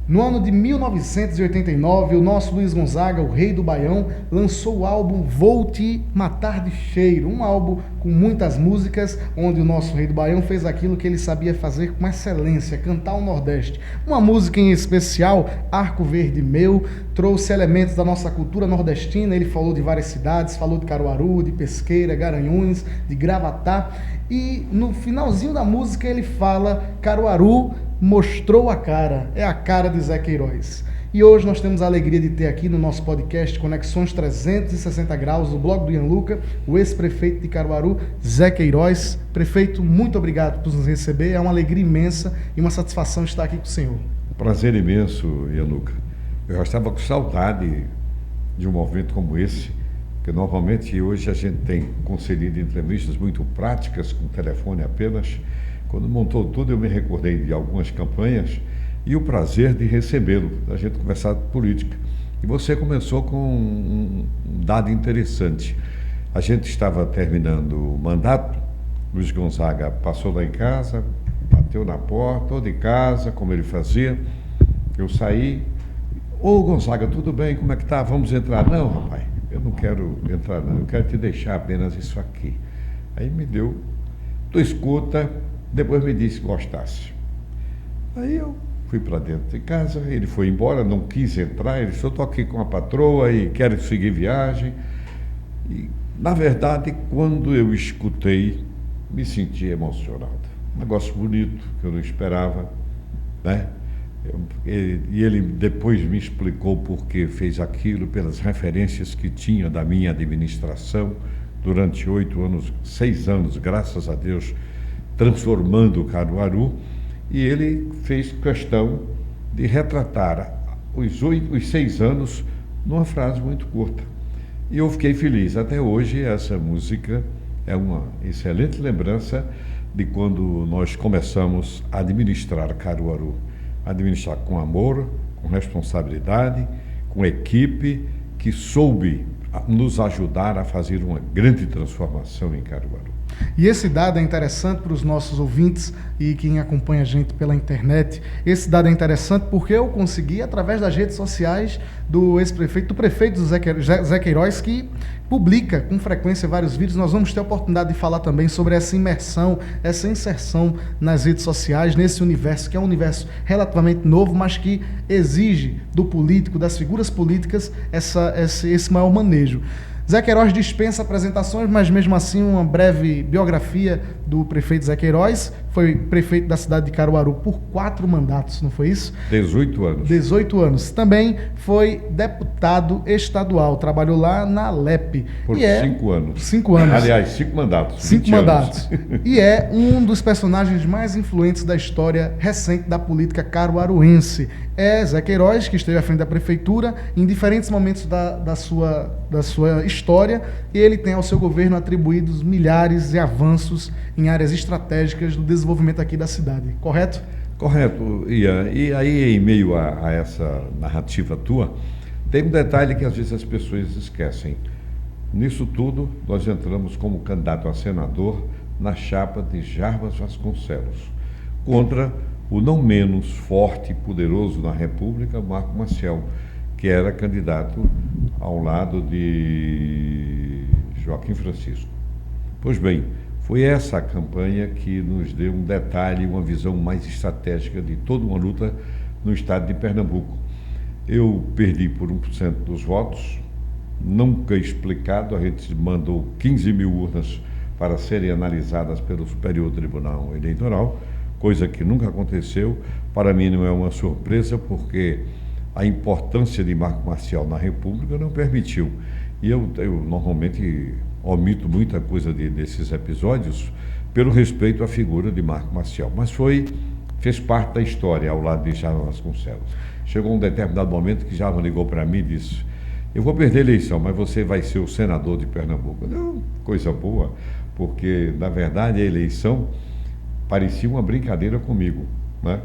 No ano de 1989, o nosso Luiz Gonzaga, o rei do Baião, lançou o álbum Vou Te Matar de Cheiro, um álbum com muitas músicas, onde o nosso rei do Baião fez aquilo que ele sabia fazer com excelência, cantar o Nordeste. Uma música em especial, Arco Verde Meu, trouxe elementos da nossa cultura nordestina, ele falou de várias cidades, falou de Caruaru, de Pesqueira, Garanhuns, de Gravatá, e no finalzinho da música ele fala: Caruaru mostrou a cara, é a cara de Zé Queiroz. E hoje nós temos a alegria de ter aqui no nosso podcast Conexões 360 Graus, o blog do Ian Luca, o ex-prefeito de Caruaru, Zé Queiroz. Prefeito, muito obrigado por nos receber, é uma alegria imensa e uma satisfação estar aqui com o senhor. Prazer imenso, Ian Luca. Eu já estava com saudade de um momento como esse, porque normalmente hoje a gente tem concedido entrevistas muito práticas, com telefone apenas. Quando montou tudo, eu me recordei de algumas campanhas e o prazer de recebê-lo, da gente conversar de política. E você começou com um dado interessante. A gente estava terminando o mandato, Luiz Gonzaga passou lá em casa, bateu na porta, ou de casa, como ele fazia. Eu saí: ô Gonzaga, tudo bem, como é que tá? Vamos entrar? Não, rapaz, eu não quero entrar não, eu quero te deixar apenas isso aqui. Aí me deu, tu escuta, depois me disse que gostasse. Aí eu fui para dentro de casa, ele foi embora, não quis entrar, ele disse: eu estou aqui com a patroa e quero seguir viagem. E, na verdade, quando eu escutei, me senti emocionado. Um negócio bonito, que eu não esperava, né? E ele depois me explicou por que fez aquilo, pelas referências que tinha da minha administração durante 8 anos, 6 anos, graças a Deus, transformando o Caruaru, e ele fez questão de retratar os 6 anos numa frase muito curta. E eu fiquei feliz. Até hoje essa música é uma excelente lembrança de quando nós começamos a administrar Caruaru. Administrar com amor, com responsabilidade, com equipe que soube nos ajudar a fazer uma grande transformação em Caruaru. E esse dado é interessante para os nossos ouvintes e quem acompanha a gente pela internet. Esse dado é interessante porque eu consegui, através das redes sociais do ex-prefeito, do prefeito Zé Queiroz, que publica com frequência vários vídeos. Nós vamos ter a oportunidade de falar também sobre essa imersão, essa inserção nas redes sociais, nesse universo, que é um universo relativamente novo, mas que exige do político, das figuras políticas, esse maior manejo. Zé Queiroz dispensa apresentações, mas mesmo assim uma breve biografia do prefeito Zé Queiroz. Foi prefeito da cidade de Caruaru por 4 mandatos, não foi isso? 18 anos. 18 anos. Também foi deputado estadual, trabalhou lá na Alep. Por 5 anos. 5 anos. Aliás, 5 mandatos. 5 mandatos. E é um dos personagens mais influentes da história recente da política caruaruense. É Zé Queiroz, que esteve à frente da prefeitura em diferentes momentos da sua história, e ele tem ao seu governo atribuídos milhares de avanços em áreas estratégicas do desenvolvimento aqui da cidade, correto? Correto, Ian. E aí, em meio a essa narrativa tua, tem um detalhe que às vezes as pessoas esquecem. Nisso tudo, nós entramos como candidato a senador na chapa de Jarbas Vasconcelos, contra o não menos forte e poderoso na República, Marco Maciel, que era candidato ao lado de Joaquim Francisco. Pois bem, foi essa a campanha que nos deu um detalhe, uma visão mais estratégica de toda uma luta no estado de Pernambuco. Eu perdi por 1% dos votos, nunca explicado. A gente mandou 15 mil urnas para serem analisadas pelo Superior Tribunal Eleitoral, coisa que nunca aconteceu. Para mim não é uma surpresa, porque a importância de Marco Maciel na República não permitiu. E eu normalmente omito muita coisa desses episódios pelo respeito à figura de Marco Maciel, mas fez parte da história ao lado de Jarbas Vasconcelos. Chegou um determinado momento que Jarbas ligou para mim e disse: eu vou perder a eleição, mas você vai ser o senador de Pernambuco. Não, coisa boa, porque na verdade a eleição parecia uma brincadeira comigo, né?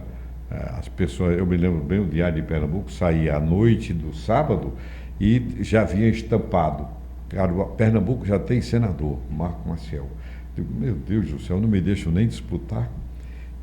As pessoas, eu me lembro bem, o Diário de Pernambuco saía à noite do sábado e já vinha estampado: Pernambuco já tem senador, Marco Maciel. Digo, meu Deus do céu, não me deixam nem disputar.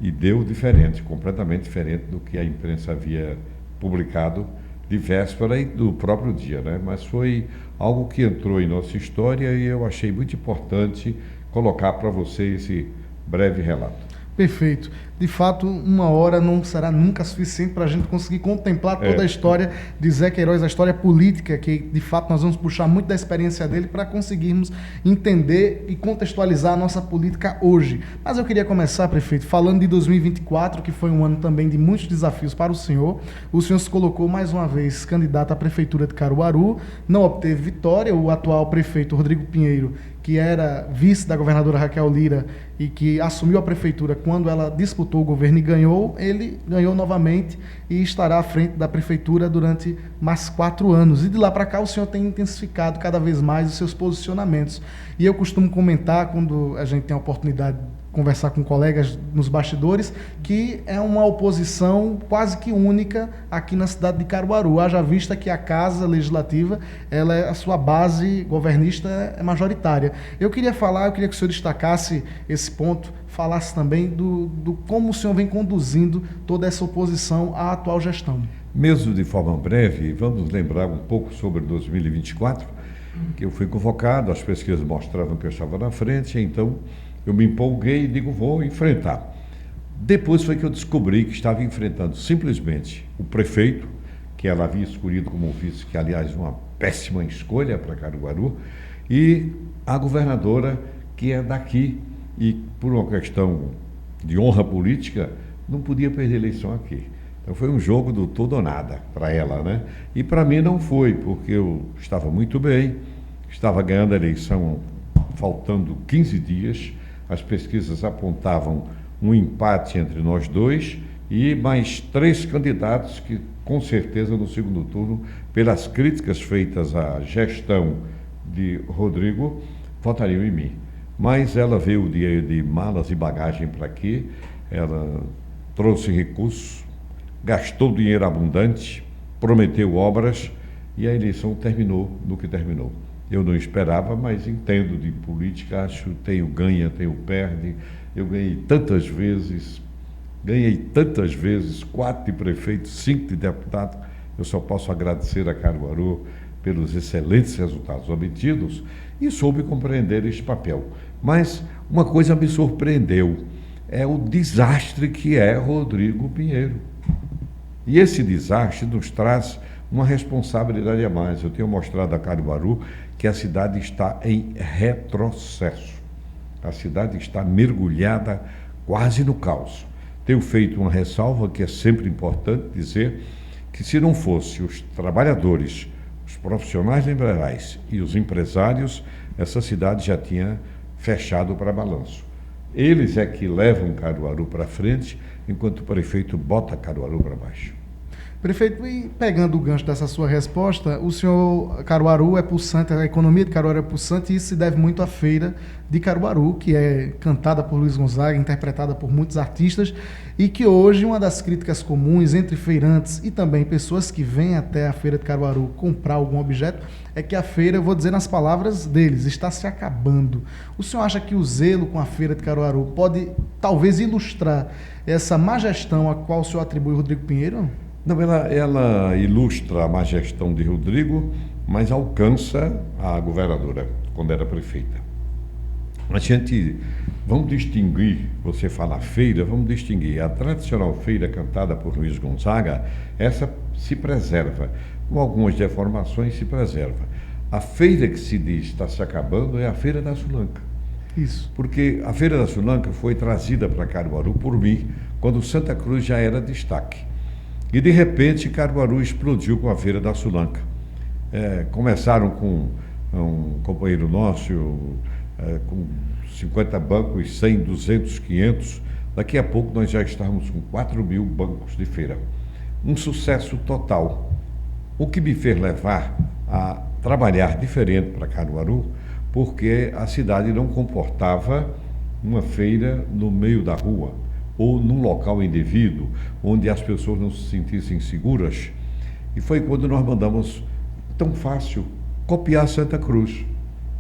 E deu diferente, completamente diferente do que a imprensa havia publicado de véspera e do próprio dia, né? Mas foi algo que entrou em nossa história e eu achei muito importante colocar para você esse breve relato. Perfeito. De fato, uma hora não será nunca suficiente para a gente conseguir contemplar toda a história de Zé Queiroz, a história política, que de fato nós vamos puxar muito da experiência dele para conseguirmos entender e contextualizar a nossa política hoje. Mas eu queria começar, prefeito, falando de 2024, que foi um ano também de muitos desafios para o senhor. O senhor se colocou mais uma vez candidato à prefeitura de Caruaru, não obteve vitória. O atual prefeito Rodrigo Pinheiro, que era vice da governadora Raquel Lira e que assumiu a prefeitura quando ela disputou o governo e ganhou, ele ganhou novamente e estará à frente da prefeitura durante mais 4 anos. E de lá para cá o senhor tem intensificado cada vez mais os seus posicionamentos. E eu costumo comentar, quando a gente tem a oportunidade de conversar com colegas nos bastidores, que é uma oposição quase que única aqui na cidade de Caruaru, haja vista que a Casa Legislativa, ela é, a sua base governista é majoritária. Eu queria que o senhor destacasse esse ponto, falasse também do como o senhor vem conduzindo toda essa oposição à atual gestão. Mesmo de forma breve, vamos lembrar um pouco sobre 2024, que eu fui convocado, as pesquisas mostravam que eu estava na frente, então eu me empolguei e digo, vou enfrentar. Depois foi que eu descobri que estava enfrentando simplesmente o prefeito, que ela havia escolhido como vice, que aliás uma péssima escolha para Caruaru, e a governadora, que é daqui, e por uma questão de honra política, não podia perder eleição aqui. Então foi um jogo do tudo ou nada para ela, né? E para mim não foi, porque eu estava muito bem, estava ganhando a eleição faltando 15 dias, as pesquisas apontavam um empate entre nós dois e mais 3 candidatos que, com certeza, no segundo turno, pelas críticas feitas à gestão de Rodrigo, votariam em mim. Mas ela veio de malas e bagagem para aqui, ela trouxe recursos, gastou dinheiro abundante, prometeu obras e a eleição terminou no que terminou. Eu não esperava, mas entendo de política, acho, tenho ganha, tenho perde. Eu ganhei tantas vezes, 4 de prefeito, 5 de deputado. Eu só posso agradecer a Caruaru pelos excelentes resultados obtidos e soube compreender este papel. Mas uma coisa me surpreendeu, é o desastre que é Rodrigo Pinheiro. E esse desastre nos traz uma responsabilidade a mais. Eu tenho mostrado a Caruaru que a cidade está em retrocesso. A cidade está mergulhada quase no caos. Tenho feito uma ressalva que é sempre importante dizer que se não fosse os trabalhadores, os profissionais liberais e os empresários, essa cidade já tinha fechado para balanço. Eles é que levam Caruaru para frente, enquanto o prefeito bota Caruaru para baixo. Prefeito, e pegando o gancho dessa sua resposta, o senhor, Caruaru é pulsante, a economia de Caruaru é pulsante, e isso se deve muito à feira de Caruaru, que é cantada por Luiz Gonzaga, interpretada por muitos artistas, e que hoje uma das críticas comuns entre feirantes e também pessoas que vêm até a feira de Caruaru comprar algum objeto, é que a feira, eu vou dizer nas palavras deles, está se acabando. O senhor acha que o zelo com a feira de Caruaru pode talvez ilustrar essa má gestão a qual o senhor atribui Rodrigo Pinheiro? Não, ela ilustra a má gestão de Rodrigo, mas alcança a governadora, quando era prefeita. Vamos distinguir, você fala feira, vamos distinguir. A tradicional feira cantada por Luiz Gonzaga, essa se preserva. Com algumas deformações se preserva. A feira que se diz está se acabando é a Feira da Sulanca. Isso. Porque a Feira da Sulanca foi trazida para Caruaru por mim, quando Santa Cruz já era destaque. E, de repente, Caruaru explodiu com a Feira da Sulanca. Começaram com um companheiro nosso, com 50 bancos, 100, 200, 500. Daqui a pouco nós já estávamos com 4.000 bancos de feira. Um sucesso total. O que me fez levar a trabalhar diferente para Caruaru, porque a cidade não comportava uma feira no meio da rua, ou num local indevido, onde as pessoas não se sentissem seguras. E foi quando nós mandamos, tão fácil, copiar Santa Cruz,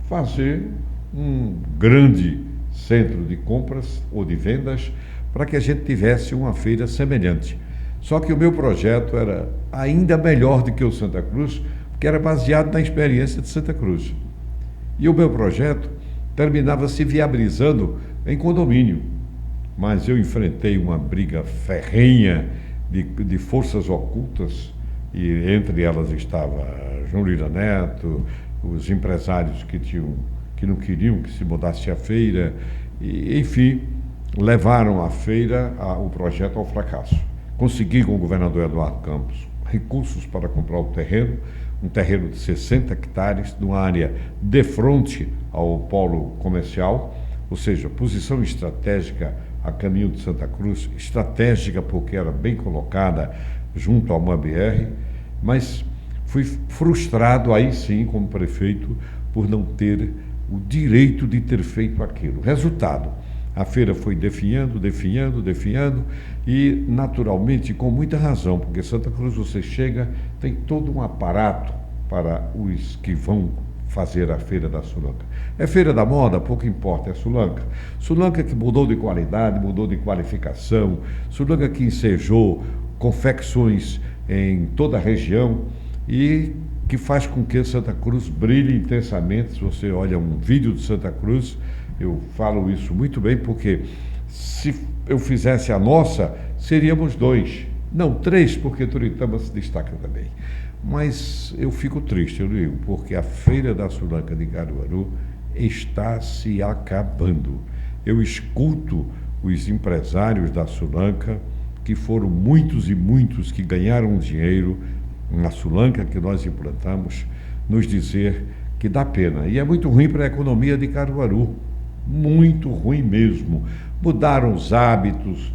fazer um grande centro de compras ou de vendas para que a gente tivesse uma feira semelhante. Só que o meu projeto era ainda melhor do que o Santa Cruz, porque era baseado na experiência de Santa Cruz. E o meu projeto terminava se viabilizando em condomínio. Mas eu enfrentei uma briga ferrenha de forças ocultas, e entre elas estava João Lira Neto, os empresários que não queriam que se mudasse a feira, e, enfim, levaram a feira, o projeto ao fracasso. Consegui com o governador Eduardo Campos recursos para comprar o terreno, um terreno de 60 hectares, numa área de frente ao polo comercial, ou seja, posição estratégica a caminho de Santa Cruz, estratégica porque era bem colocada junto a uma BR, mas fui frustrado aí sim como prefeito por não ter o direito de ter feito aquilo. Resultado, a feira foi definhando e naturalmente com muita razão, porque Santa Cruz você chega, tem todo um aparato para os que vão fazer a Feira da Sulanca. É Feira da Moda, pouco importa, é Sulanca. Sulanca que mudou de qualidade, mudou de qualificação, Sulanca que ensejou confecções em toda a região e que faz com que Santa Cruz brilhe intensamente. Se você olha um vídeo de Santa Cruz, eu falo isso muito bem, porque se eu fizesse a nossa, seríamos 2, não 3, porque Toritama se destaca também. Mas eu fico triste, eu digo, porque a Feira da Sulanca de Caruaru está se acabando. Eu escuto os empresários da Sulanca, que foram muitos e muitos que ganharam dinheiro na Sulanca que nós implantamos, nos dizer que dá pena. E é muito ruim para a economia de Caruaru, muito ruim mesmo. Mudaram os hábitos,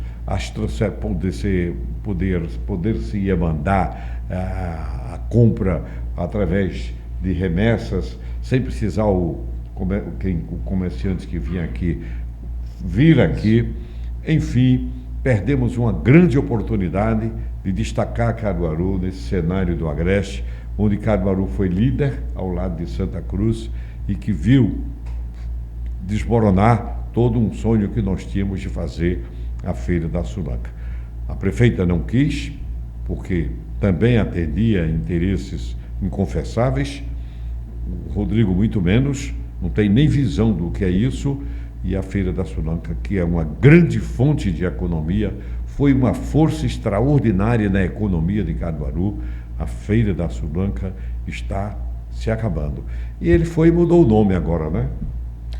poder-se ia mandar a compra através de remessas, sem precisar o comerciante que vinha aqui vir aqui. Enfim, perdemos uma grande oportunidade de destacar Caruaru nesse cenário do Agreste, onde Caruaru foi líder ao lado de Santa Cruz e que viu desmoronar todo um sonho que nós tínhamos de fazer a Feira da Sulanca. A prefeita não quis, porque também atendia interesses inconfessáveis, o Rodrigo muito menos, não tem nem visão do que é isso, e a Feira da Sulanca, que é uma grande fonte de economia, foi uma força extraordinária na economia de Caruaru. A Feira da Sulanca está se acabando. E ele foi e mudou o nome agora, né?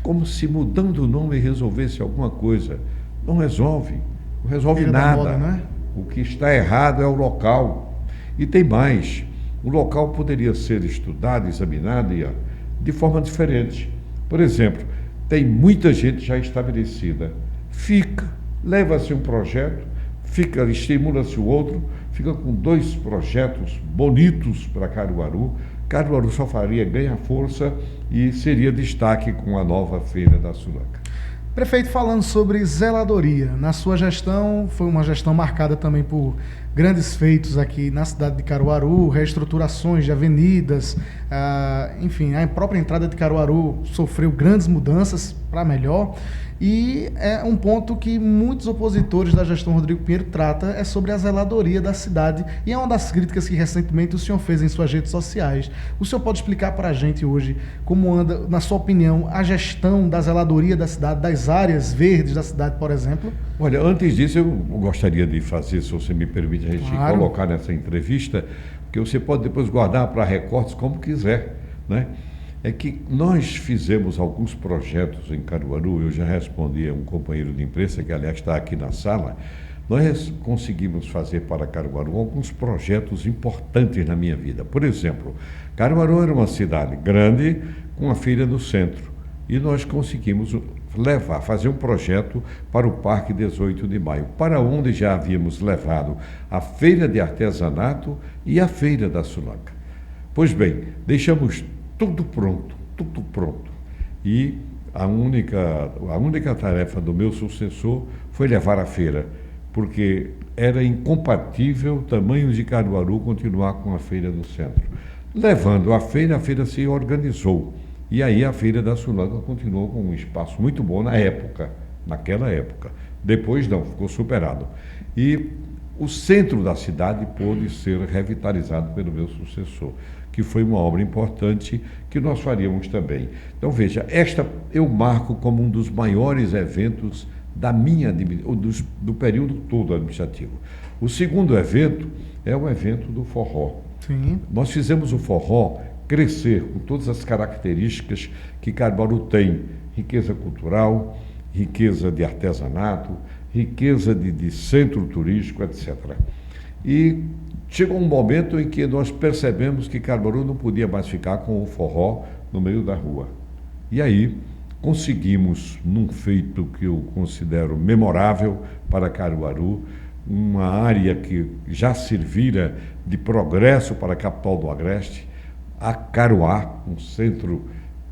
Como se mudando o nome resolvesse alguma coisa. Não resolve, não resolve Feira da nada. Moda, né? O que está errado é o local. E tem mais, o local poderia ser estudado, examinado de forma diferente. Por exemplo, tem muita gente já estabelecida. Leva-se um projeto, estimula-se o outro, fica com 2 projetos bonitos para Caruaru. Caruaru só ganha força e seria destaque com a nova Feira da Sulanca. Prefeito, falando sobre zeladoria, na sua gestão, foi uma gestão marcada também por grandes feitos aqui na cidade de Caruaru, reestruturações de avenidas, enfim, a própria entrada de Caruaru sofreu grandes mudanças para melhor, e é um ponto que muitos opositores da gestão Rodrigo Pinheiro trata, é sobre a zeladoria da cidade, e é uma das críticas que recentemente o senhor fez em suas redes sociais. O senhor pode explicar para a gente hoje como anda, na sua opinião, a gestão da zeladoria da cidade, das áreas verdes da cidade, por exemplo? Olha, antes disso eu gostaria de fazer, se você me permite, a gente Claro. colocar nessa entrevista, que você pode depois guardar para recortes como quiser, né? É que nós fizemos alguns projetos em Caruaru, eu já respondi a um companheiro de imprensa, que aliás está aqui na sala, nós conseguimos fazer para Caruaru alguns projetos importantes na minha vida. Por exemplo, Caruaru era uma cidade grande, com a feira no centro, e nós conseguimos fazer um projeto para o Parque 18 de Maio, para onde já havíamos levado a Feira de Artesanato e a Feira da Sulanca. Pois bem, deixamos tudo pronto. E a única tarefa do meu sucessor foi levar a feira, porque era incompatível o tamanho de Caruaru continuar com a feira no centro. Levando a feira se organizou. E aí a Feira da Sulanca continuou com um espaço muito bom naquela época. Depois não, ficou superado. E o centro da cidade pôde ser revitalizado pelo meu sucessor, que foi uma obra importante que nós faríamos também. Então, veja, esta eu marco como um dos maiores eventos do período todo administrativo. O segundo evento é o evento do forró. Sim. Nós fizemos o forró crescer com todas as características que Caruaru tem: riqueza cultural, riqueza de artesanato, riqueza de centro turístico, etc. E chegou um momento em que nós percebemos que Caruaru não podia mais ficar com o forró no meio da rua. E aí conseguimos, num feito que eu considero memorável para Caruaru, uma área que já servira de progresso para a capital do Agreste, a Caruá, um centro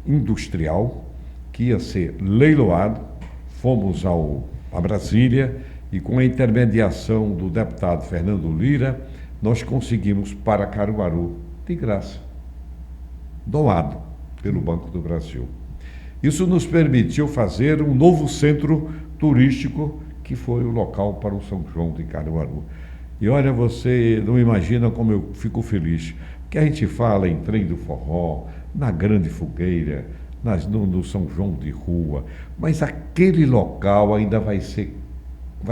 industrial que ia ser leiloado. Fomos a Brasília e, com a intermediação do deputado Fernando Lira, nós conseguimos para Caruaru, de graça, doado pelo Banco do Brasil. Isso nos permitiu fazer um novo centro turístico, que foi o local para o São João de Caruaru. E olha, você não imagina como eu fico feliz, porque a gente fala em trem do forró, na grande fogueira, no São João de rua, mas aquele local ainda vai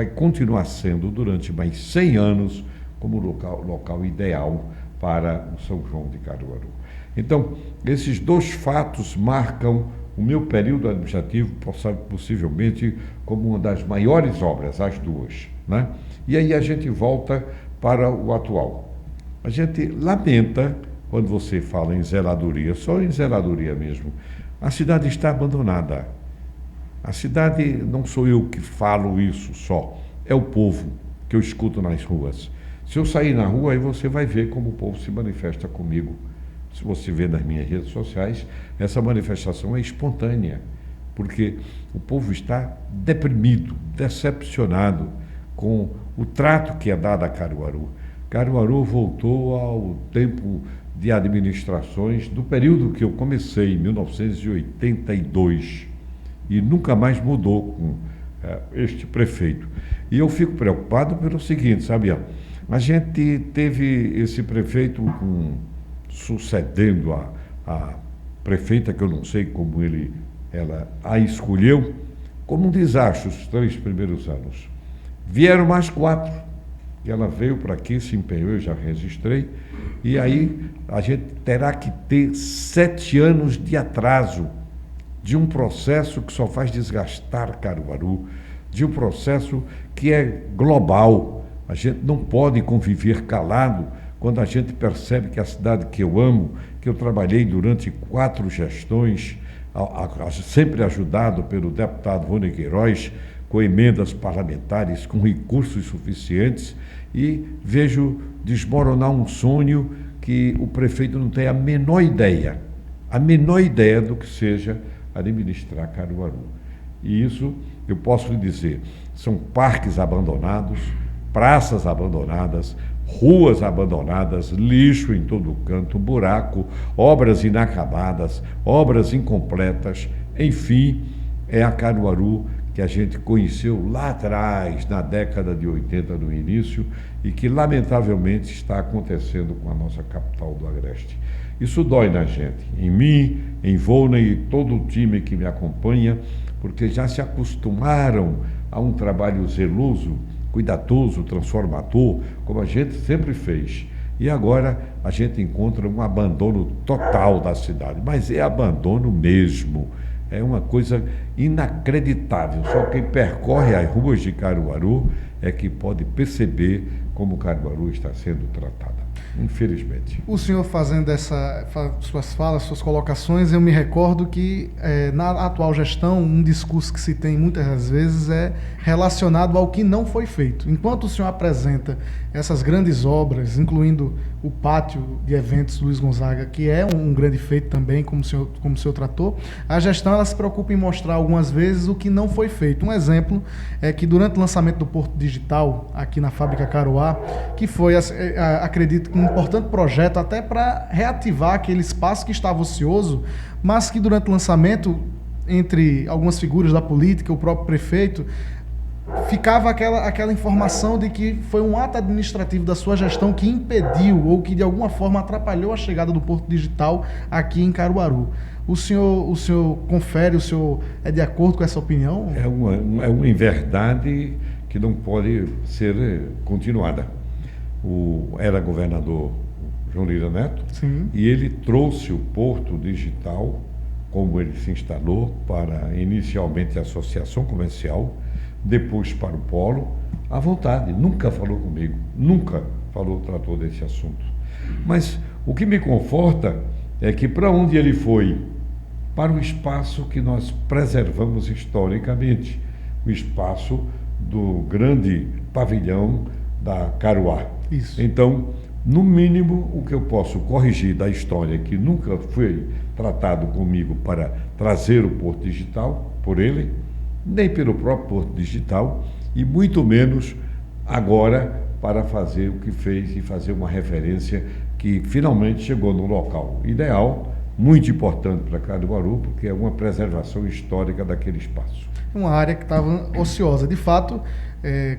continuar sendo, durante mais 100 anos, como local ideal para o São João de Caruaru. Então, esses dois fatos marcam o meu período administrativo, possivelmente como uma das maiores obras, as duas, né? E aí a gente volta para o atual. A gente lamenta, quando você fala em zeladoria, só em zeladoria mesmo, a cidade está abandonada. A cidade, não sou eu que falo isso só, é o povo que eu escuto nas ruas. Se eu sair na rua, aí você vai ver como o povo se manifesta comigo. Se você vê nas minhas redes sociais, essa manifestação é espontânea, porque o povo está deprimido, decepcionado com o trato que é dado a Caruaru. Caruaru voltou ao tempo de administrações do período que eu comecei, em 1982, e nunca mais mudou com este prefeito. E eu fico preocupado pelo seguinte, sabe? A gente teve esse prefeito sucedendo a prefeita, que eu não sei como ela a escolheu, como um desastre os 3 primeiros anos. Vieram mais 4, e ela veio para aqui, se empenhou, eu já registrei, e aí a gente terá que ter 7 anos de atraso de um processo que só faz desgastar Caruaru, de um processo que é global. A gente não pode conviver calado quando a gente percebe que a cidade que eu amo, que eu trabalhei durante 4 gestões, sempre ajudado pelo deputado Rony Queiroz, com emendas parlamentares, com recursos suficientes, e vejo desmoronar um sonho que o prefeito não tem a menor ideia do que seja administrar Caruaru. E isso, eu posso lhe dizer, são parques abandonados, praças abandonadas, ruas abandonadas, lixo em todo canto, buraco, obras inacabadas, obras incompletas, enfim, é a Caruaru que a gente conheceu lá atrás, na década de 80, no início, e que lamentavelmente está acontecendo com a nossa capital do Agreste. Isso dói na gente, em mim, em Volney e todo o time que me acompanha, porque já se acostumaram a um trabalho zeloso, cuidadoso, transformador, como a gente sempre fez. E agora a gente encontra um abandono total da cidade, mas é abandono mesmo. É uma coisa inacreditável. Só quem percorre as ruas de Caruaru é que pode perceber como Caruaru está sendo tratada, infelizmente. O senhor fazendo suas falas, suas colocações, eu me recordo que na atual gestão, um discurso que se tem muitas das vezes é relacionado ao que não foi feito. Enquanto o senhor apresenta essas grandes obras, incluindo o pátio de eventos Luiz Gonzaga, que é um grande feito também, como o senhor tratou, a gestão ela se preocupa em mostrar algumas vezes o que não foi feito. Um exemplo é que durante o lançamento do Porto Digital, aqui na fábrica Caruá, que foi, acredito, um importante projeto até para reativar aquele espaço que estava ocioso, mas que durante o lançamento, entre algumas figuras da política, o próprio prefeito, ficava aquela informação de que foi um ato administrativo da sua gestão que impediu ou que de alguma forma atrapalhou a chegada do Porto Digital aqui em Caruaru. O senhor confere, o senhor é de acordo com essa opinião? É uma inverdade que não pode ser continuada. Era governador João Lira Neto. Sim. E ele trouxe o Porto Digital, como ele se instalou, para inicialmente a associação comercial, depois para o Polo, à vontade. Nunca falou comigo, nunca tratou desse assunto. Mas o que me conforta é que para onde ele foi? Para o espaço que nós preservamos historicamente, o espaço do grande pavilhão da Caruá. Isso. Então, no mínimo, o que eu posso corrigir da história que nunca foi tratado comigo para trazer o Porto Digital, por ele, nem pelo próprio Porto Digital, e muito menos agora para fazer o que fez e fazer uma referência que finalmente chegou no local ideal, muito importante para Caruaru, porque é uma preservação histórica daquele espaço. Uma área que estava ociosa. De fato,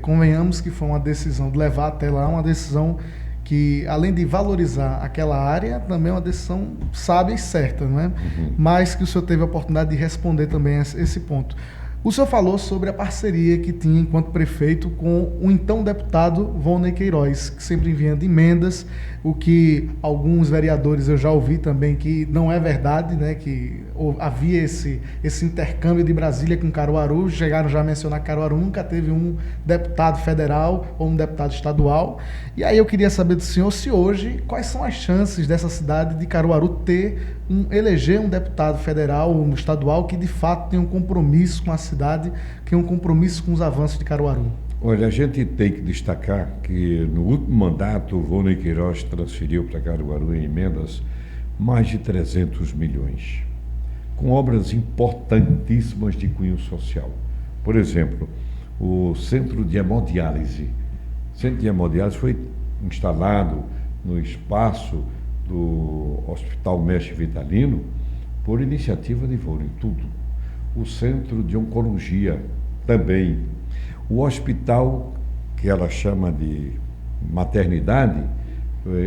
convenhamos que foi uma decisão de levar até lá, uma decisão que, além de valorizar aquela área, também é uma decisão sábia e certa, não é? Uhum. Mas que o senhor teve a oportunidade de responder também a esse ponto. O senhor falou sobre a parceria que tinha enquanto prefeito com o então deputado Volney Queiroz, que sempre enviando emendas, o que alguns vereadores eu já ouvi também que não é verdade, né? Que havia esse intercâmbio de Brasília com Caruaru, chegaram já a mencionar que Caruaru nunca teve um deputado federal ou um deputado estadual. E aí eu queria saber do senhor se hoje, quais são as chances dessa cidade de Caruaru eleger um deputado federal ou um estadual que de fato tem um compromisso com a cidade, que tem um compromisso com os avanços de Caruaru. Olha, a gente tem que destacar que no último mandato o Volney Queiroz transferiu para Caruaru em emendas mais de 300 milhões, com obras importantíssimas de cunho social. Por exemplo, o Centro de Hemodiálise. O Centro de Hemodiálise foi instalado no espaço do Hospital Mestre Vitalino por iniciativa de Volney, tudo. O Centro de Oncologia também. O hospital, que ela chama de maternidade,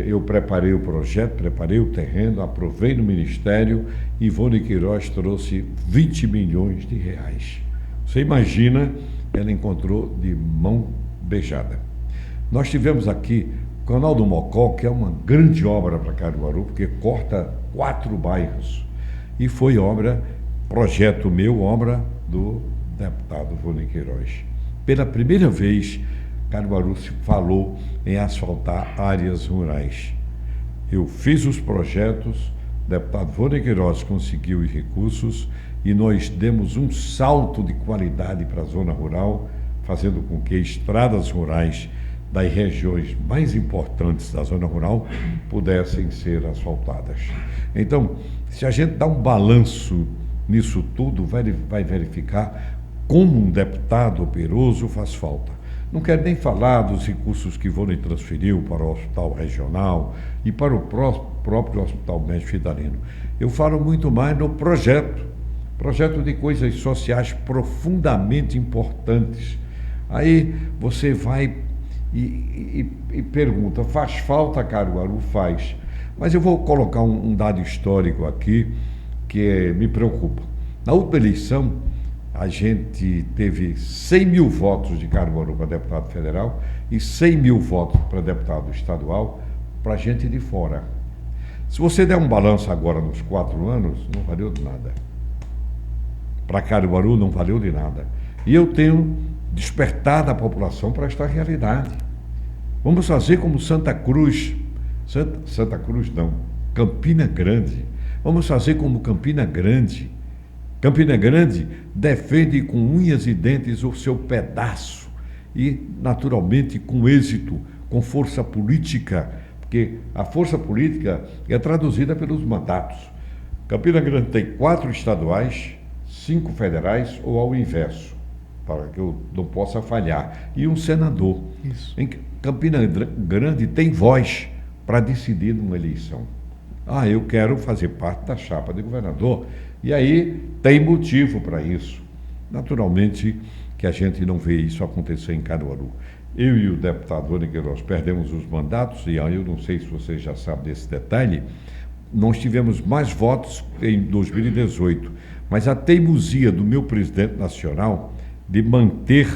eu preparei o projeto, preparei o terreno, aprovei no Ministério e Volney Queiroz trouxe 20 milhões de reais. Você imagina, ela encontrou de mão beijada. Nós tivemos aqui o Canal do Mocó, que é uma grande obra para Caruaru, porque corta 4 bairros. E foi projeto meu, obra do deputado Volney Queiroz. Pela primeira vez, Caruaru se falou em asfaltar áreas rurais. Eu fiz os projetos, o deputado Volney Queiroz conseguiu os recursos e nós demos um salto de qualidade para a zona rural, fazendo com que estradas rurais das regiões mais importantes da zona rural pudessem ser asfaltadas. Então, se a gente dá um balanço nisso tudo, vai verificar como um deputado operoso faz falta. Não quero nem falar dos recursos que Volney transferiu para o Hospital Regional e para o próprio Hospital Mestre Vitalino. Eu falo muito mais no projeto de coisas sociais profundamente importantes. Aí você vai e pergunta, faz falta Caruaru? Faz. Mas eu vou colocar um dado histórico aqui que me preocupa. Na última eleição, a gente teve 100 mil votos de Caruaru para deputado federal e 100 mil votos para deputado estadual para gente de fora. Se você der um balanço agora nos 4 anos, não valeu de nada. Para Caruaru não valeu de nada. E eu tenho despertado a população para esta realidade. Vamos fazer como Santa Cruz. Santa Cruz não, Campina Grande. Vamos fazer como Campina Grande. Campina Grande defende com unhas e dentes o seu pedaço e, naturalmente, com êxito, com força política, porque a força política é traduzida pelos mandatos. Campina Grande tem 4 estaduais, 5 federais ou ao inverso, para que eu não possa falhar, e um senador. Isso. Em Campina Grande tem voz para decidir numa eleição. Eu quero fazer parte da chapa de governador. E aí tem motivo para isso. Naturalmente, que a gente não vê isso acontecer em Caruaru. Eu e o deputado Rony Queiroz perdemos os mandatos, e aí eu não sei se você já sabe desse detalhe, nós tivemos mais votos em 2018, mas a teimosia do meu presidente nacional de manter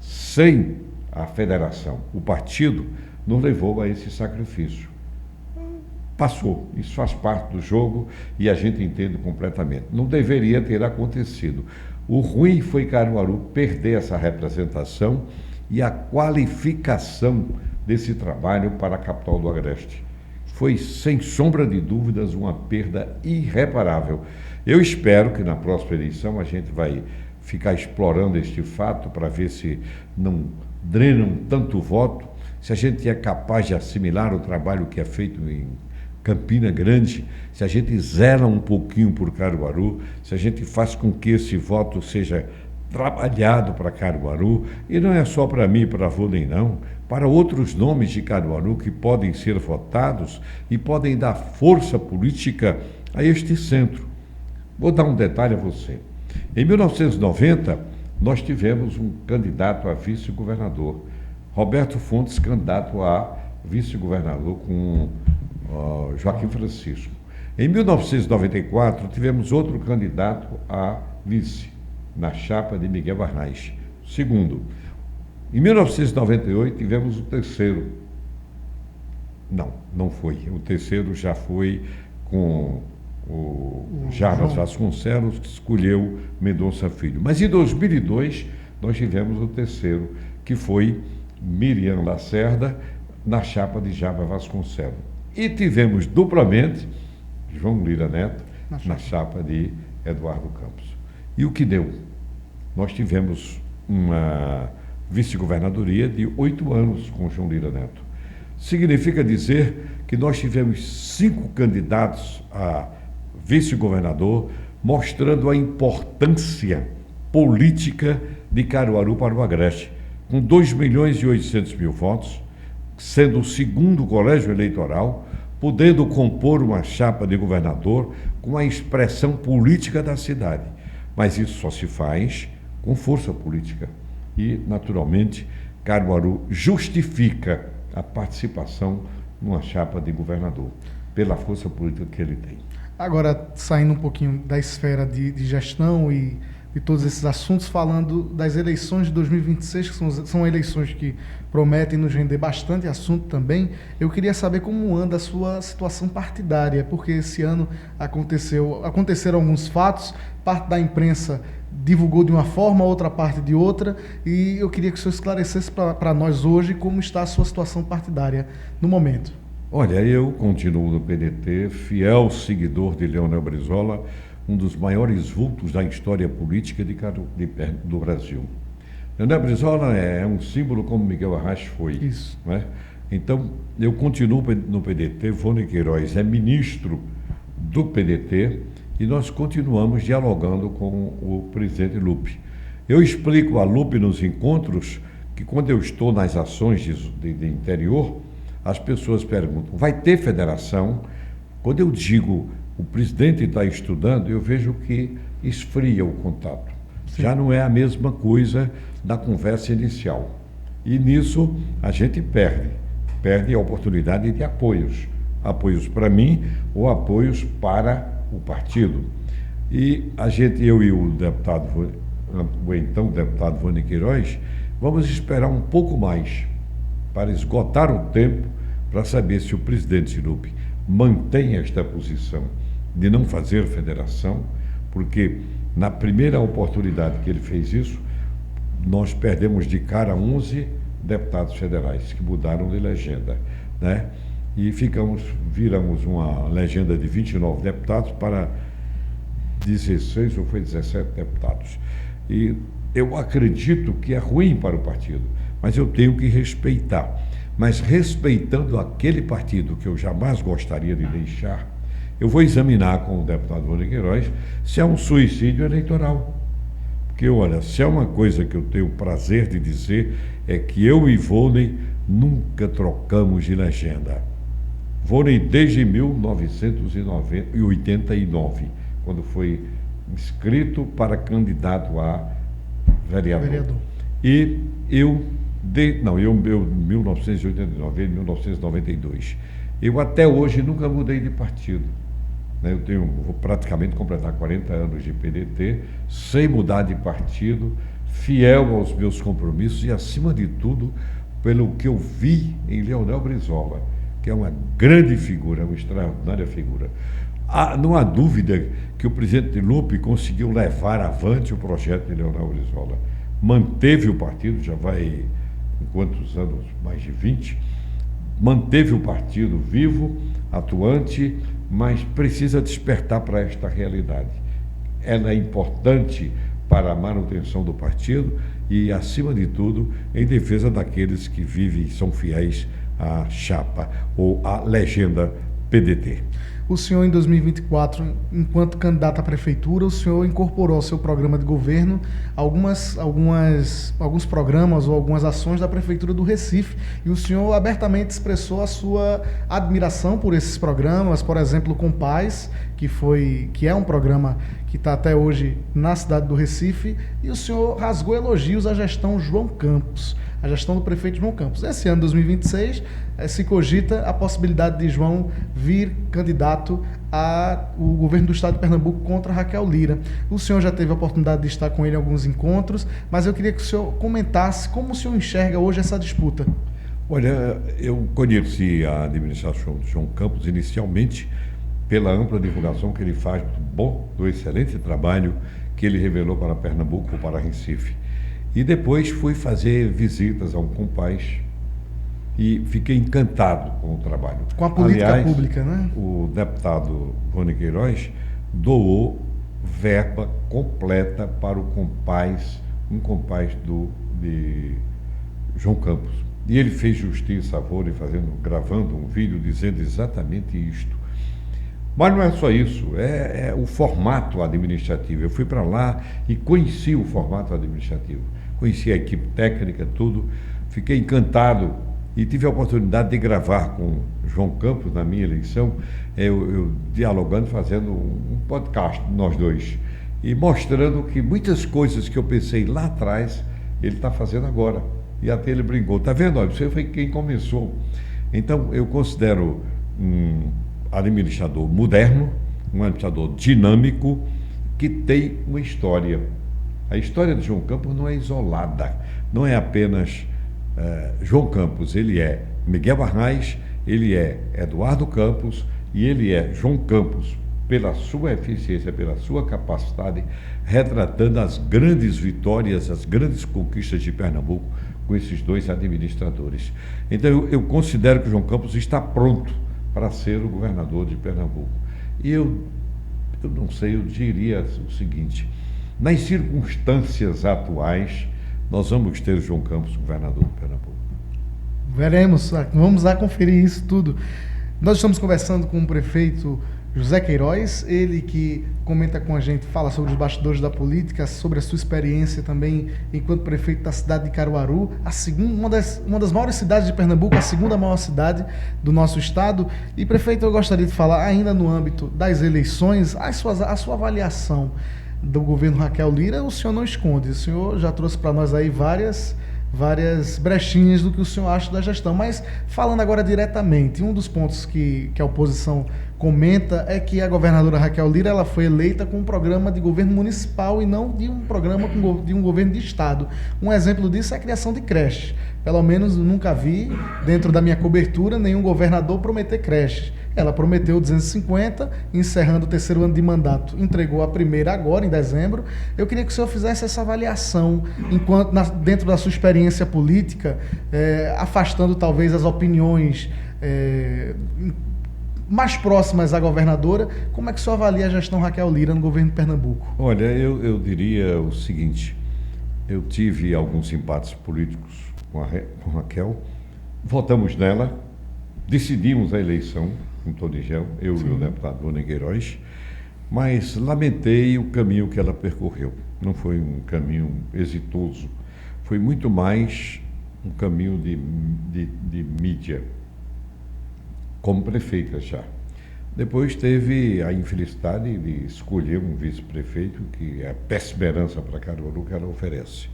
sem a federação o partido nos levou a esse sacrifício. Passou, isso faz parte do jogo e a gente entende completamente. Não deveria ter acontecido. O ruim foi Caruaru perder essa representação e a qualificação desse trabalho para a capital do Agreste. Foi, sem sombra de dúvidas, uma perda irreparável. Eu espero que na próxima eleição a gente vai ficar explorando este fato para ver se não drenam tanto voto, se a gente é capaz de assimilar o trabalho que é feito em Campina Grande, se a gente zela um pouquinho por Caruaru, se a gente faz com que esse voto seja trabalhado para Caruaru, e não é só para mim e para Vôlei, não, para outros nomes de Caruaru que podem ser votados e podem dar força política a este centro. Vou dar um detalhe a você. Em 1990, nós tivemos um candidato a vice-governador, Roberto Fontes, candidato a vice-governador com Joaquim Francisco. Em 1994, tivemos outro candidato a vice, na chapa de Miguel Arraes. Segundo, em 1998, tivemos o terceiro. Não foi. O terceiro já foi com o Jarbas Vasconcelos, que escolheu Mendonça Filho. Mas em 2002, nós tivemos o terceiro, que foi Miriam Lacerda, na chapa de Jarbas Vasconcelos. E tivemos duplamente João Lira Neto, na chapa de Eduardo Campos. E o que deu? Nós tivemos uma vice-governadoria de 8 anos com João Lira Neto. Significa dizer que nós tivemos 5 candidatos a vice-governador, mostrando a importância política de Caruaru para o Agreste, com 2.800.000 votos, sendo o segundo colégio eleitoral, podendo compor uma chapa de governador com a expressão política da cidade. Mas isso só se faz com força política. E, naturalmente, Caruaru justifica a participação numa chapa de governador, pela força política que ele tem. Agora, saindo um pouquinho da esfera de gestão e de todos esses assuntos, falando das eleições de 2026, que são eleições que prometem nos render bastante assunto também, eu queria saber como anda a sua situação partidária, porque esse ano aconteceram alguns fatos, parte da imprensa divulgou de uma forma, outra parte de outra, e eu queria que o senhor esclarecesse para nós hoje como está a sua situação partidária no momento. Olha, eu continuo no PDT, fiel seguidor de Leonel Brizola, um dos maiores vultos da história política do Brasil. Leonel Brizola é um símbolo como Miguel Arraes foi. Isso. Não é? Então, eu continuo no PDT, Rony Queiroz é ministro do PDT e nós continuamos dialogando com o presidente Lupe. Eu explico a Lupe nos encontros que quando eu estou nas ações de interior, as pessoas perguntam, vai ter federação? Quando eu digo o presidente está estudando, eu vejo que esfria o contato. Sim. Já não é a mesma coisa da conversa inicial. E nisso a gente perde a oportunidade de apoios. Apoios para mim ou apoios para o partido. E eu e o então deputado Rony Queiroz, vamos esperar um pouco mais para esgotar o tempo para saber se o presidente Lupe mantém esta posição de não fazer federação, porque na primeira oportunidade que ele fez isso, nós perdemos de cara 11 deputados federais que mudaram de legenda, né? E viramos uma legenda de 29 deputados para 16 ou foi 17 deputados. E eu acredito que é ruim para o partido, mas eu tenho que respeitar. Mas respeitando aquele partido que eu jamais gostaria de deixar, eu vou examinar com o deputado Rony Queiroz se é um suicídio eleitoral. Porque, olha, se é uma coisa que eu tenho o prazer de dizer, é que eu e Vôlei nunca trocamos de legenda. Vôlei desde 1989, quando foi inscrito para candidato a vereador. E eu, eu em 1989, em 1992. Eu até hoje nunca mudei de partido. Né? Vou praticamente completar 40 anos de PDT, sem mudar de partido, fiel aos meus compromissos e, acima de tudo, pelo que eu vi em Leonel Brizola, que é uma grande figura, uma extraordinária figura. Não há dúvida que o presidente Lupe conseguiu levar avante o projeto de Leonel Brizola. Manteve o partido, já vai em quantos anos? Mais de 20. Manteve o partido vivo, atuante, mas precisa despertar para esta realidade. Ela é importante para a manutenção do partido e, acima de tudo, em defesa daqueles que vivem e são fiéis à chapa ou à legenda PDT. O senhor, em 2024, enquanto candidato à prefeitura, o senhor incorporou ao seu programa de governo alguns programas ou algumas ações da prefeitura do Recife, e o senhor abertamente expressou a sua admiração por esses programas, por exemplo, o Compaz, que é um programa que está até hoje na cidade do Recife, e o senhor rasgou elogios à gestão João Campos, a gestão do prefeito João Campos. Esse ano, 2026, se cogita a possibilidade de João vir candidato ao governo do estado de Pernambuco contra Raquel Lira. O senhor já teve a oportunidade de estar com ele em alguns encontros, mas eu queria que o senhor comentasse como o senhor enxerga hoje essa disputa. Olha, eu conheci a administração de João Campos inicialmente pela ampla divulgação que ele faz do excelente trabalho que ele revelou para Pernambuco, para Recife. E depois fui fazer visitas ao Compaz e fiquei encantado com o trabalho. Com a política pública, né? O deputado Rony Queiroz doou verba completa para o Compaz, um Compaz de João Campos. E ele fez justiça a Rony, gravando um vídeo dizendo exatamente isto. Mas não é só isso, é o formato administrativo. Eu fui para lá e conheci o formato administrativo, conheci a equipe técnica, tudo, fiquei encantado e tive a oportunidade de gravar com João Campos na minha eleição, eu dialogando, fazendo um podcast, nós dois, e mostrando que muitas coisas que eu pensei lá atrás, ele está fazendo agora. E até ele brincou, está vendo? Olha, você foi quem começou. Então, eu considero administrador moderno, um administrador dinâmico, que tem uma história. A história de João Campos não é isolada, não é apenas João Campos, ele é Miguel Arraes, ele é Eduardo Campos e ele é João Campos, pela sua eficiência, pela sua capacidade, retratando as grandes vitórias, as grandes conquistas de Pernambuco com esses dois administradores. Então, eu considero que João Campos está pronto para ser o governador de Pernambuco. E eu não sei, eu diria o seguinte: nas circunstâncias atuais, nós vamos ter o João Campos governador de Pernambuco. Veremos, vamos lá conferir isso tudo. Nós estamos conversando com o prefeito José Queiroz, ele que comenta com a gente, fala sobre os bastidores da política, sobre a sua experiência também enquanto prefeito da cidade de Caruaru, uma das maiores cidades de Pernambuco, a segunda maior cidade do nosso estado. E, prefeito, eu gostaria de falar, ainda no âmbito das eleições, a sua avaliação do governo Raquel Lira. O senhor não esconde, o senhor já trouxe para nós aí várias brechinhas do que o senhor acha da gestão, mas falando agora diretamente, um dos pontos que a oposição comenta é que a governadora Raquel Lira, ela foi eleita com um programa de governo municipal e não de um programa de um governo de estado. Um exemplo disso é a criação de creches. Pelo menos nunca vi, dentro da minha cobertura, nenhum governador prometer creches. Ela prometeu 250, encerrando o 3º ano de mandato. Entregou a primeira agora, em dezembro. Eu queria que o senhor fizesse essa avaliação, dentro da sua experiência política, afastando talvez as opiniões mais próximas à governadora. Como é que o senhor avalia a gestão Raquel Lira no governo de Pernambuco? Olha, eu diria o seguinte: eu tive alguns embates políticos com Raquel, votamos nela, decidimos a eleição com Tonigel, eu e o deputado Rony Queiroz, mas lamentei o caminho que ela percorreu. Não foi um caminho exitoso, foi muito mais um caminho de mídia, como prefeita já. Depois teve a infelicidade de escolher um vice-prefeito, que é a péssima herança para Caruaru que ela oferece.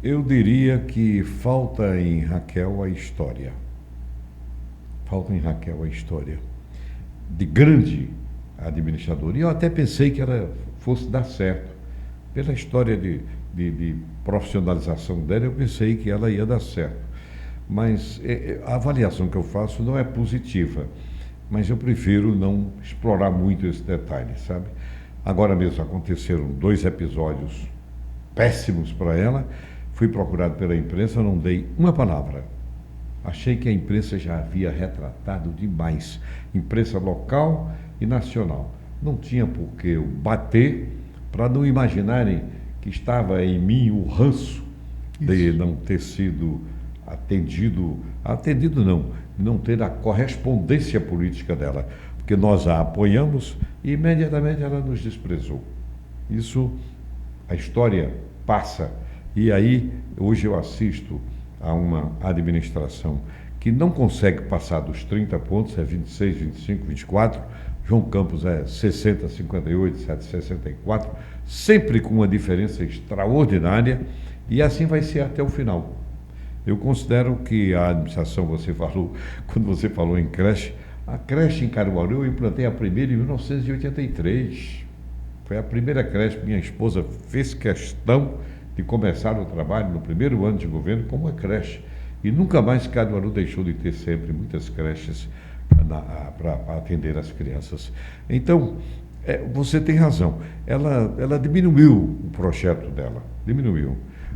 Eu diria que falta em Raquel a história. Falta em Raquel a história de grande administradora. E eu até pensei que ela fosse dar certo. Pela história de profissionalização dela, eu pensei que ela ia dar certo. Mas a avaliação que eu faço não é positiva. Mas eu prefiro não explorar muito esse detalhe, sabe? Agora mesmo aconteceram 2 episódios péssimos para ela. Fui procurado pela imprensa, não dei uma palavra. Achei que a imprensa já havia retratado demais. Imprensa local e nacional. Não tinha por que eu bater para não imaginarem que estava em mim o ranço de não ter sido atendido não ter a correspondência política dela, porque nós a apoiamos e imediatamente ela nos desprezou. Isso, a história passa. E aí, hoje eu assisto a uma administração que não consegue passar dos 30 pontos, é 26, 25, 24, João Campos é 60, 58, 64, sempre com uma diferença extraordinária, e assim vai ser até o final. Eu considero que a administração, quando você falou em creche, a creche em Caruaru eu implantei a primeira em 1983. Foi a primeira creche, minha esposa fez questão de começar o trabalho no primeiro ano de governo como uma creche. E nunca mais Caruaru deixou de ter sempre muitas creches para atender as crianças. Então, você tem razão, ela diminuiu o projeto dela, diminuiu.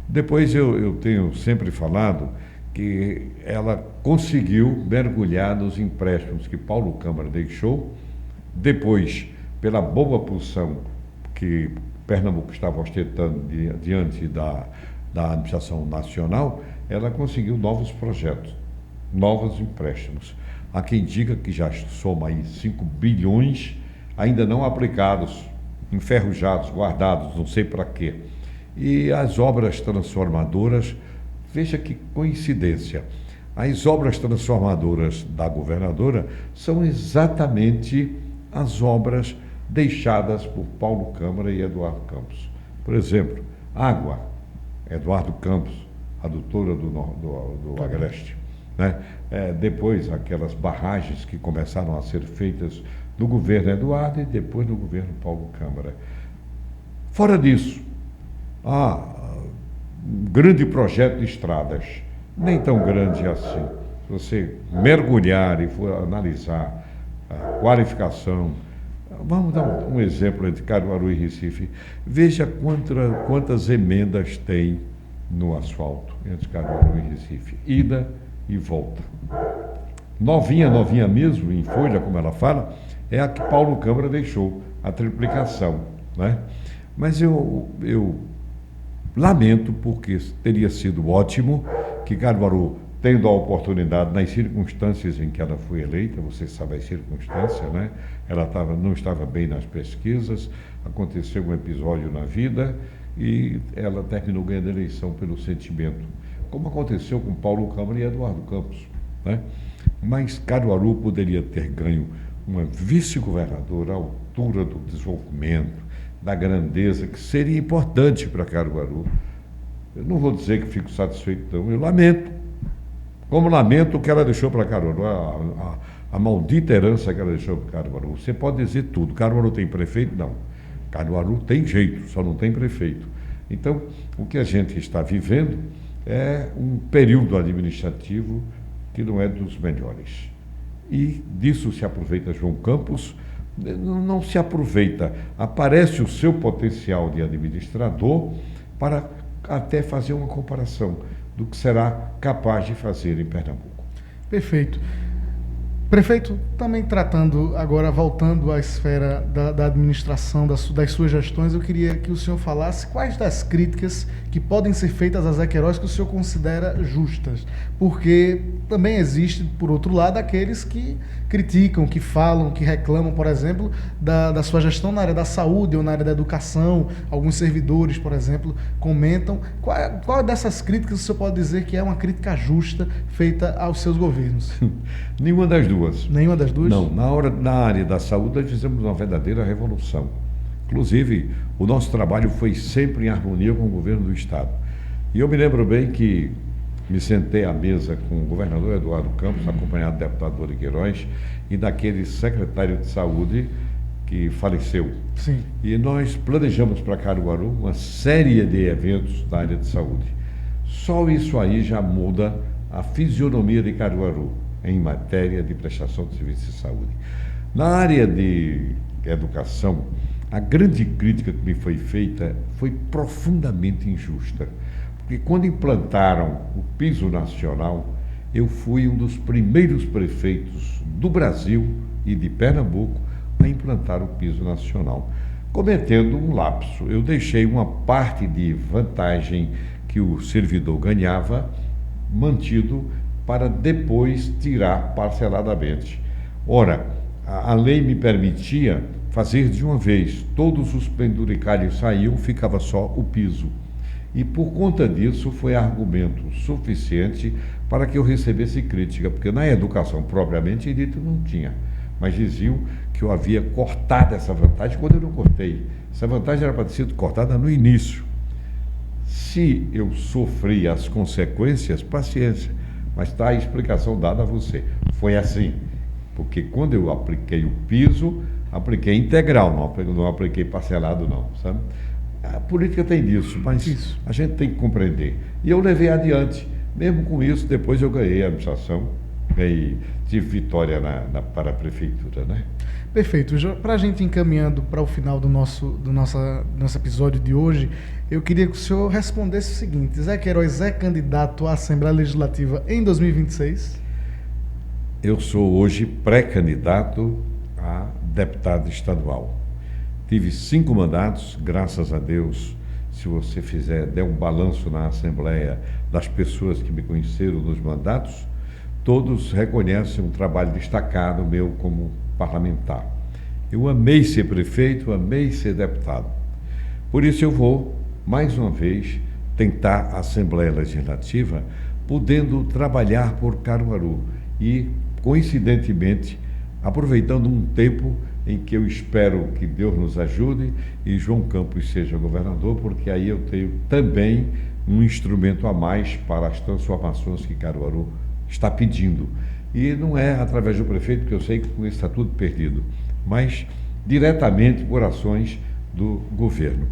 Depois eu tenho sempre falado que ela conseguiu mergulhar nos empréstimos que Paulo Câmara deixou, depois, pela boa posição que Pernambuco estava ostentando diante da administração nacional, ela conseguiu novos projetos, novos empréstimos. Há quem diga que já soma aí 5 bilhões ainda não aplicados, enferrujados, guardados, não sei para quê. E as obras transformadoras, veja que coincidência, as obras transformadoras da governadora são exatamente as obras deixadas por Paulo Câmara e Eduardo Campos. Por exemplo, água, Eduardo Campos, adutora do Agreste. Né? Depois, aquelas barragens que começaram a ser feitas no governo Eduardo e depois no governo Paulo Câmara. Fora disso, um grande projeto de estradas, nem tão grande assim. Se você mergulhar e for analisar a qualificação, vamos dar um exemplo entre Caruaru e Recife. Veja quantas emendas tem no asfalto entre Caruaru e Recife, ida e volta. Novinha mesmo, em folha, como ela fala, é a que Paulo Câmara deixou, a triplicação, né? Mas eu lamento, porque teria sido ótimo que Caruaru, tendo a oportunidade, nas circunstâncias em que ela foi eleita, você sabe as circunstâncias, né? Ela não estava bem nas pesquisas, aconteceu um episódio na vida e ela terminou ganhando a eleição pelo sentimento, como aconteceu com Paulo Câmara e Eduardo Campos, né? Mas Caruaru poderia ter ganho uma vice-governadora à altura do desenvolvimento, da grandeza, que seria importante para Caruaru. Eu não vou dizer que fico satisfeito, não. Eu lamento. Como lamento o que ela deixou para Caruaru, a maldita herança que ela deixou para Caruaru. Você pode dizer tudo. Caruaru tem prefeito? Não. Caruaru tem jeito, só não tem prefeito. Então, o que a gente está vivendo é um período administrativo que não é dos melhores. E disso se aproveita João Campos. Não se aproveita, aparece o seu potencial de administrador para até fazer uma comparação do que será capaz de fazer em Pernambuco. Perfeito. Prefeito, também tratando, agora voltando à esfera da administração, das suas gestões, eu queria que o senhor falasse quais das críticas que podem ser feitas a Zé Queiroz que o senhor considera justas, porque também existe, por outro lado, aqueles que criticam, que falam, que reclamam, por exemplo, da sua gestão na área da saúde ou na área da educação. Alguns servidores, por exemplo, comentam. Qual dessas críticas o senhor pode dizer que é uma crítica justa feita aos seus governos? Nenhuma das duas. Nenhuma das duas? Não, na área da saúde nós fizemos uma verdadeira revolução. Inclusive, o nosso trabalho foi sempre em harmonia com o governo do Estado. E eu me lembro bem que me sentei à mesa com o governador Eduardo Campos, acompanhado do deputado Rony Queiroz, e daquele secretário de saúde que faleceu. Sim. E nós planejamos para Caruaru uma série de eventos da área de saúde. Só isso aí já muda a fisionomia de Caruaru em matéria de prestação de serviços de saúde. Na área de educação, a grande crítica que me foi feita foi profundamente injusta. Porque quando implantaram o piso nacional, eu fui um dos primeiros prefeitos do Brasil e de Pernambuco a implantar o piso nacional, cometendo um lapso. Eu deixei uma parte de vantagem que o servidor ganhava mantido para depois tirar parceladamente. Ora, a lei me permitia fazer de uma vez, todos os penduricalhos saíam, ficava só o piso. E por conta disso foi argumento suficiente para que eu recebesse crítica, porque na educação propriamente dita não tinha, mas diziam que eu havia cortado essa vantagem quando eu não cortei. Essa vantagem era para ter sido cortada no início. Se eu sofri as consequências, paciência, mas está a explicação dada a você. Foi assim, porque quando eu apliquei o piso, apliquei integral, não apliquei parcelado não, sabe? A política tem disso, mas a gente tem que compreender. E eu levei adiante. Mesmo com isso, depois eu ganhei a administração, tive vitória para a prefeitura, né? Perfeito. Para a gente encaminhando para o final do nosso episódio de hoje, eu queria que o senhor respondesse o seguinte: Zé Queiroz é candidato à Assembleia Legislativa em 2026? Eu sou hoje pré-candidato a deputado estadual. Tive 5 mandatos, graças a Deus. Se você der um balanço na Assembleia das pessoas que me conheceram nos mandatos, todos reconhecem um trabalho destacado meu como parlamentar. Eu amei ser prefeito, amei ser deputado. Por isso eu vou, mais uma vez, tentar a Assembleia Legislativa, podendo trabalhar por Caruaru e, coincidentemente, aproveitando um tempo em que eu espero que Deus nos ajude e João Campos seja governador, porque aí eu tenho também um instrumento a mais para as transformações que Caruaru está pedindo. E não é através do prefeito, porque eu sei que com isso está tudo perdido, mas diretamente por ações do governo.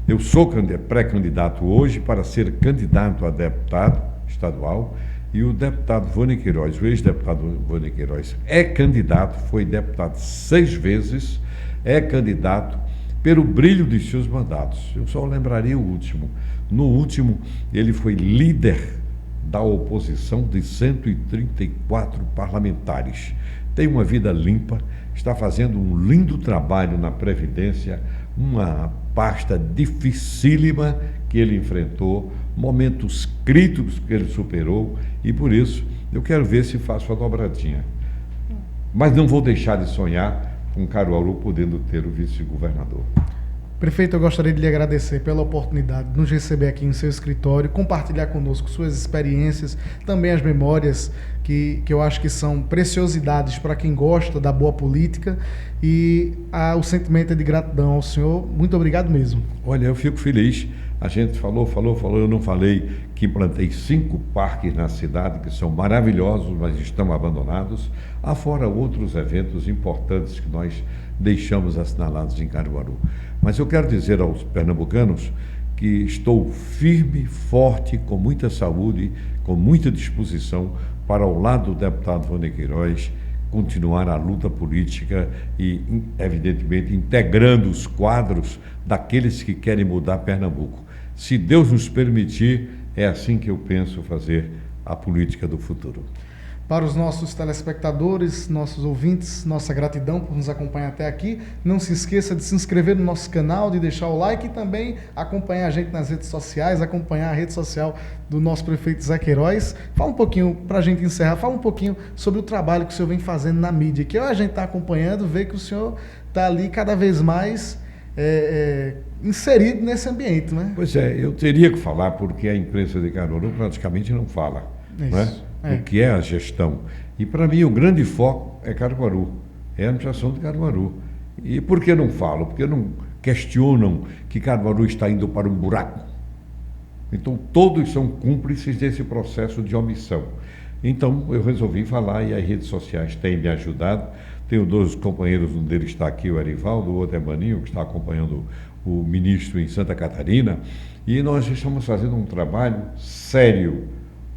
Eu sou pré-candidato hoje para ser candidato a deputado estadual, e o deputado Rony Queiroz, o ex-deputado Rony Queiroz, é candidato, foi deputado 6 vezes, é candidato pelo brilho de seus mandatos. Eu só lembraria o último. No último, ele foi líder da oposição de 134 parlamentares. Tem uma vida limpa, está fazendo um lindo trabalho na Previdência, uma pasta dificílima que ele enfrentou, momentos críticos que ele superou, e por isso eu quero ver se faço a dobradinha. Mas não vou deixar de sonhar com Caruaru podendo ter o vice-governador. Prefeito, eu gostaria de lhe agradecer pela oportunidade de nos receber aqui em seu escritório, compartilhar conosco suas experiências, também as memórias que eu acho que são preciosidades para quem gosta da boa política, e o sentimento é de gratidão ao senhor. Muito obrigado mesmo. Olha, eu fico feliz. A gente falou, eu não falei que implantei 5 parques na cidade, que são maravilhosos, mas estão abandonados, afora outros eventos importantes que nós deixamos assinalados em Caruaru. Mas eu quero dizer aos pernambucanos que estou firme, forte, com muita saúde, com muita disposição para, ao lado do deputado Rony Queiroz, continuar a luta política e, evidentemente, integrando os quadros daqueles que querem mudar Pernambuco. Se Deus nos permitir, é assim que eu penso fazer a política do futuro. Para os nossos telespectadores, nossos ouvintes, nossa gratidão por nos acompanhar até aqui. Não se esqueça de se inscrever no nosso canal, de deixar o like e também acompanhar a gente nas redes sociais, acompanhar a rede social do nosso prefeito Zé Queiroz. Fala um pouquinho, para a gente encerrar, fala um pouquinho sobre o trabalho que o senhor vem fazendo na mídia, que a gente está acompanhando, vê que o senhor está ali cada vez mais inserido nesse ambiente, né? Pois é, eu teria que falar, porque a imprensa de Caruaru praticamente não fala, o que é a gestão. E para mim o grande foco é Caruaru, é a administração de Caruaru. E por que não falo? Porque não questionam que Caruaru está indo para um buraco. Então, todos são cúmplices desse processo de omissão. Então, eu resolvi falar e as redes sociais têm me ajudado. Tenho dois companheiros, um deles está aqui, o Erivaldo, o outro é Maninho, que está acompanhando o ministro em Santa Catarina. E nós estamos fazendo um trabalho sério,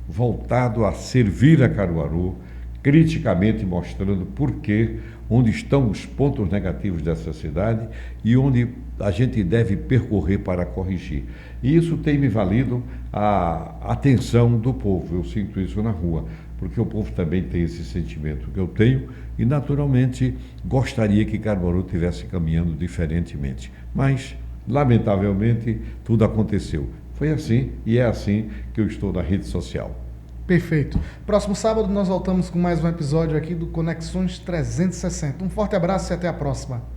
voltado a servir a Caruaru, criticamente mostrando por quê, onde estão os pontos negativos dessa cidade e onde a gente deve percorrer para corrigir. E isso tem me valido a atenção do povo, eu sinto isso na rua, porque o povo também tem esse sentimento que eu tenho e, naturalmente, gostaria que Caruaru estivesse caminhando diferentemente. Mas, lamentavelmente, tudo aconteceu. Foi assim e é assim que eu estou na rede social. Perfeito. Próximo sábado nós voltamos com mais um episódio aqui do Conexões 360. Um forte abraço e até a próxima.